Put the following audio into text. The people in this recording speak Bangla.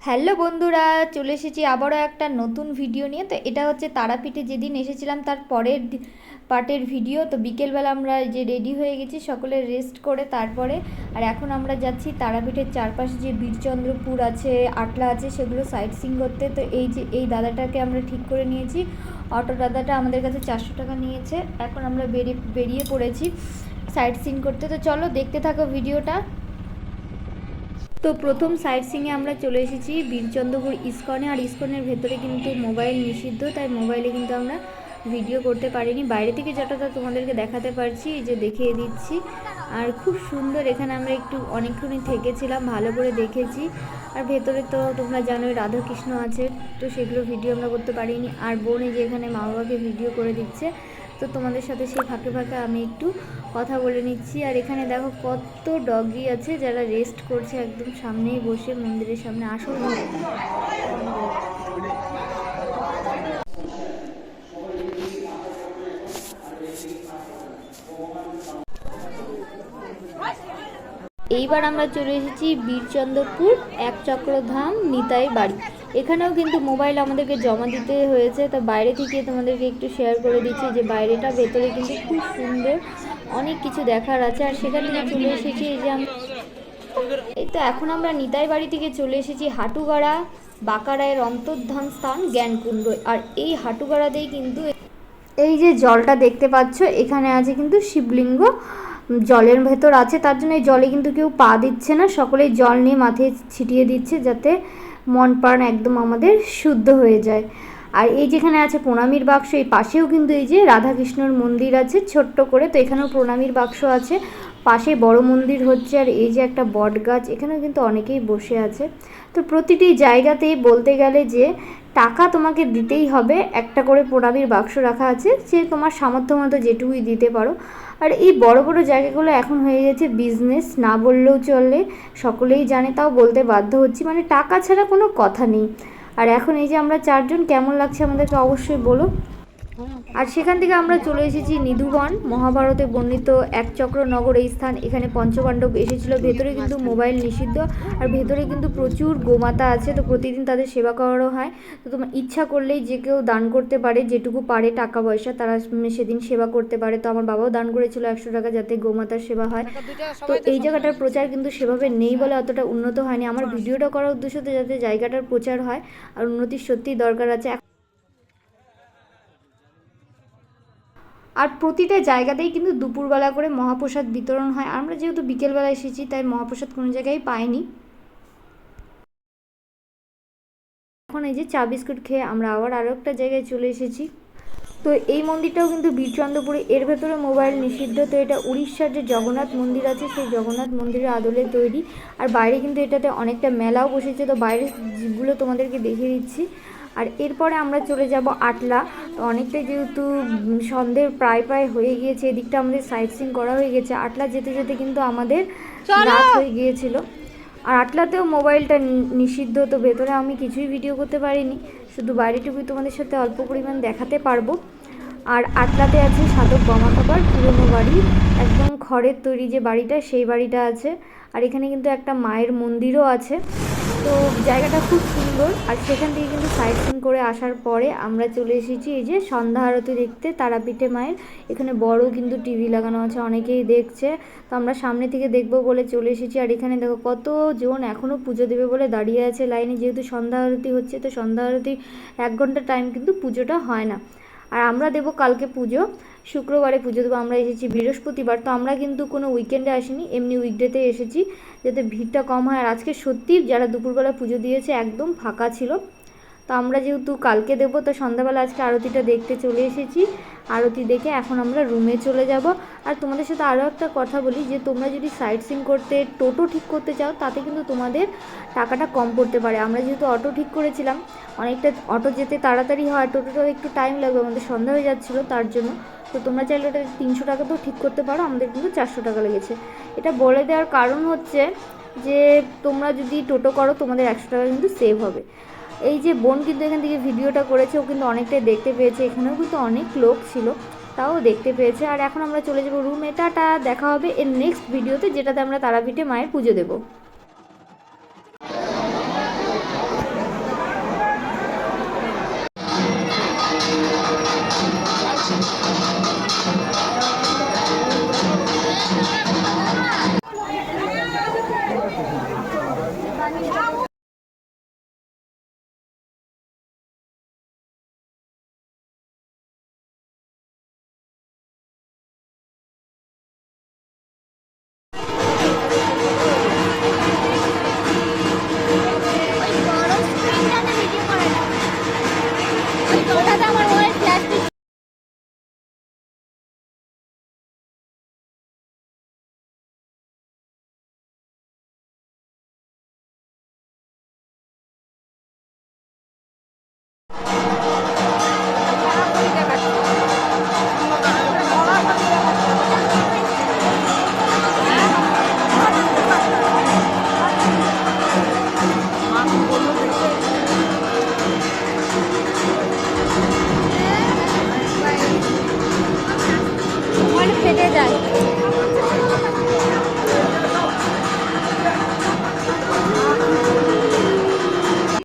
হ্যালো বন্ধুরা, চলে এসেছি আবারও একটা নতুন ভিডিও নিয়ে। তো এটা হচ্ছে তারাপীঠে যেদিন এসেছিলাম তার পরের পার্টের ভিডিও। তো বিকেলবেলা আমরা যে রেডি হয়ে গেছি সকলে রেস্ট করে তারপরে, আর এখন আমরা যাচ্ছি তারাপীঠের চারপাশে যে বীরচন্দ্রপুর আছে, আটলা আছে, সেগুলো সাইট সিইং করতে। তো এই যে এই দাদাটাকে আমরা ঠিক করে নিয়েছি, অটো দাদাটা আমাদের কাছে 400 টাকা নিয়েছে। এখন আমরা বেরিয়ে পড়েছি সাইট সিইং করতে। তো চলো দেখতে থাকো ভিডিওটা। তো প্রথম সাইট সিইংয়ে আমরা চলে এসেছি বীরচন্দ্রপুর ইস্কনে। আর ইস্কনের ভেতরে কিন্তু মোবাইল নিষিদ্ধ, তাই মোবাইলে কিন্তু আমরা ভিডিও করতে পারিনি। বাইরে থেকে যতটা তোমাদেরকে দেখাতে পারছি, এই যে দেখিয়ে দিচ্ছি। আর খুব সুন্দর, এখানে আমরা একটু অনেকক্ষণই থেকেছিলাম, ভালো করে দেখেছি। আর ভেতরে তো তোমরা জানোই রাধাকৃষ্ণ আছে, তো সেগুলো ভিডিও আমরা করতে পারিনি। আর বোন এই যে এখানে মা বাবাকে ভিডিও করে দিচ্ছে। তো তোমাদের সাথে সেই ফাঁকে ফাঁকে আমি একটু কথা বলে নিচ্ছি। আর এখানে দেখো কত ডগি আছে যারা রেস্ট করছে একদম সামনেই বসে, মন্দিরের সামনে। আসল এইবার আমরা চলে এসেছি বীরচন্দ্রপুর একচক্রধাম নিতাই বাড়ি। এখানেও কিন্তু মোবাইল আমাদেরকে জমা দিতে হয়েছে। তো বাইরে থেকে তোমাদেরকে একটু শেয়ার করে দিচ্ছি যে বাইরেটা, ভেতরে কিন্তু খুব সুন্দর, অনেক কিছু দেখার আছে। আর সেখান থেকে চলে এসেছি এই যে এই তো এখন আমরা নিতাই বাড়ি থেকে চলে এসেছি হাটুগাড়া বাঁকারায়ের অন্তর্ধান স্থান জ্ঞানকুণ্ড। আর এই হাটুগাড়াতেই কিন্তু এই যে জলটা দেখতে পাচ্ছ, এখানে আছে কিন্তু শিবলিঙ্গ জলের ভেতর আছে। তার জন্য এই জলে কিন্তু কেউ পা দিচ্ছে না, সকলেই জল নিয়ে মাথায় ছিটিয়ে দিচ্ছে যাতে মন প্রাণ একদম আমাদের শুদ্ধ হয়ে যায়। আর এই যেখানে আছে প্রণামীর বাক্স, এই পাশেও কিন্তু এই যে রাধাকৃষ্ণর মন্দির আছে ছোট্ট করে। তো এখানেও প্রণামীর বাক্স আছে, পাশে বড় মন্দির হচ্ছে। আর এই যে একটা বট গাছ, এখানেও কিন্তু অনেকেই বসে আছে। তো প্রতিটি জায়গাতেই বলতে গেলে যে টাকা তোমাকে দিতেই হবে, একটা করে প্রণামীর বাক্স রাখা আছে, সে তোমার সামর্থ্য মতো যেটুকুই দিতে পারো। আর এই বড় বড় জায়গাগুলো এখন হয়ে গেছে বিজনেস, না বললেও চলে, সকলেই জানে, তাও বলতে বাধ্য হচ্ছি, মানে টাকা ছাড়া কোনো কথা নেই। আর এখন এই যে আমরা চারজন, কেমন লাগছে আমাদেরকে অবশ্যই বলো। আর সেখান থেকে আমরা চলে এসেছি নিধুবন, মহাভারতে বর্ণিত একচক্রনগর এই স্থান। এখানে পঞ্চপাণ্ডব এসেছিল। ভেতরে কিন্তু মোবাইল নিষিদ্ধ, আর ভেতরে কিন্তু প্রচুর গোমাতা আছে। তো প্রতিদিন তাদের সেবা করারও হয়। তো তোমার ইচ্ছা করলেই যে কেউ দান করতে পারে, যেটুকু পারে টাকা পয়সা, তারা সেদিন সেবা করতে পারে। তো আমার বাবাও দান করেছিল 100 টাকা, যাতে গোমাতার সেবা হয়। তো এই জায়গাটার প্রচার কিন্তু সেভাবে নেই বলে অতটা উন্নত হয়নি। আমার ভিডিওটা করার উদ্দেশ্য তো যাতে জায়গাটার প্রচার হয়, আর উন্নতির সত্যিই দরকার আছে। আর প্রতিটা জায়গাতেই কিন্তু দুপুরবেলা করে মহাপ্রসাদ বিতরণ হয়। আমরা যেহেতু বিকেলবেলা এসেছি, তাই মহাপ্রসাদ কোনো জায়গায় পাইনি। এখন এই যে চা বিস্কুট খেয়ে আমরা আবার আরও একটা জায়গায় চলে এসেছি। তো এই মন্দিরটাও কিন্তু বীরচন্দ্রপুরে, এর ভেতরে মোবাইল নিষিদ্ধ। তো এটা উড়িষ্যার যে জগন্নাথ মন্দির আছে, সেই জগন্নাথ মন্দিরের আদলে তৈরি। আর বাইরে কিন্তু এটাতে অনেকটা মেলাও বসেছে। তো বাইরের জিপগুলো তোমাদেরকে দেখিয়ে দিচ্ছি। আর এরপরে আমরা চলে যাব আটলা। তো অনেকটাই যেহেতু সন্ধ্যে প্রায় প্রায় হয়ে গিয়েছে, এদিকটা আমাদের সাইট সিইং করা হয়ে গেছে। আটলা যেতে যেতে কিন্তু আমাদের রাত হয়ে গিয়েছিল। আর আটলাতেও মোবাইলটা নিষিদ্ধ। তো ভেতরে আমি কিছুই ভিডিও করতে পারিনি, শুধু বাইরেটুকুই তোমাদের সাথে অল্প পরিমাণ দেখাতে পারবো। আর আটলাতে আছে সাধক বামা বাবার পুরনো বাড়ি, একদম খড়ের তৈরি যে বাড়িটা, সেই বাড়িটা আছে। আর এখানে কিন্তু একটা মায়ের মন্দিরও আছে। তো জায়গাটা খুব সুন্দর। আর সেখান থেকে কিন্তু সাইট সিইং করে আসার পরে আমরা চলে এসেছি এই যে সন্ধ্যা আরতি দেখতে তারাপীঠে মায়ের। এখানে বড় কিন্তু টিভি লাগানো আছে, অনেকেই দেখছে। তো আমরা সামনে থেকে দেখবো বলে চলে এসেছি। আর এখানে দেখো কতজন এখনও পুজো দেবে বলে দাঁড়িয়ে আছে লাইনে, যেহেতু সন্ধ্যা আরতি হচ্ছে। তো সন্ধ্যা আরতি 1 ঘন্টা টাইম কিন্তু পুজোটা হয় না। আর আমরা দেবো কালকে পুজো, শুক্রবারে পুজো দেবো। আমরা এসেছি বৃহস্পতিবার। তো আমরা কিন্তু কোনো উইকেন্ডে আসিনি, এমনি উইকডেতে এসেছি যাতে ভিড়টা কম হয়। আর আজকে সত্যি যারা দুপুরবেলা পুজো দিয়েছে একদম ফাঁকা ছিল। তো আমরা যেহেতু কালকে দেবো, তো সন্ধ্যাবেলা আজকে আরতিটা দেখতে চলে এসেছি। আরতি দেখে এখন আমরা রুমে চলে যাব। আর তোমাদের সাথে আরও একটা কথা বলি, যে তোমরা যদি সাইট সিইং করতে টোটো ঠিক করতে চাও, তাতে কিন্তু তোমাদের টাকাটা কম পড়তে পারে। আমরা যেহেতু অটো ঠিক করেছিলাম, অনেকটা অটো যেতে তাড়াতাড়ি হয়, টোটোটা একটু টাইম লাগবে, আমাদের সন্ধ্যা হয়ে যাচ্ছিলো তার জন্য। তো তোমরা চাইলে ওটা 300 টাকা তো ঠিক করতে পারো, আমাদের কিন্তু 400 টাকা লেগেছে। এটা বলে দেওয়ার কারণ হচ্ছে যে তোমরা যদি টোটো করো, তোমাদের 100 টাকা কিন্তু সেভ হবে। এই যে বোন কিন্তু এখান থেকে ভিডিওটা করেছে, ও কিন্তু অনেকটাই দেখতে পেয়েছে। এখানেও কিন্তু অনেক লোক ছিল, তাও দেখতে পেয়েছে। আর এখন আমরা চলে যাবো রুমে। টাটা, দেখা হবে এর নেক্সট ভিডিওতে, যেটাতে আমরা তারাপীঠে মায়ের পুজো দেবো। যায়।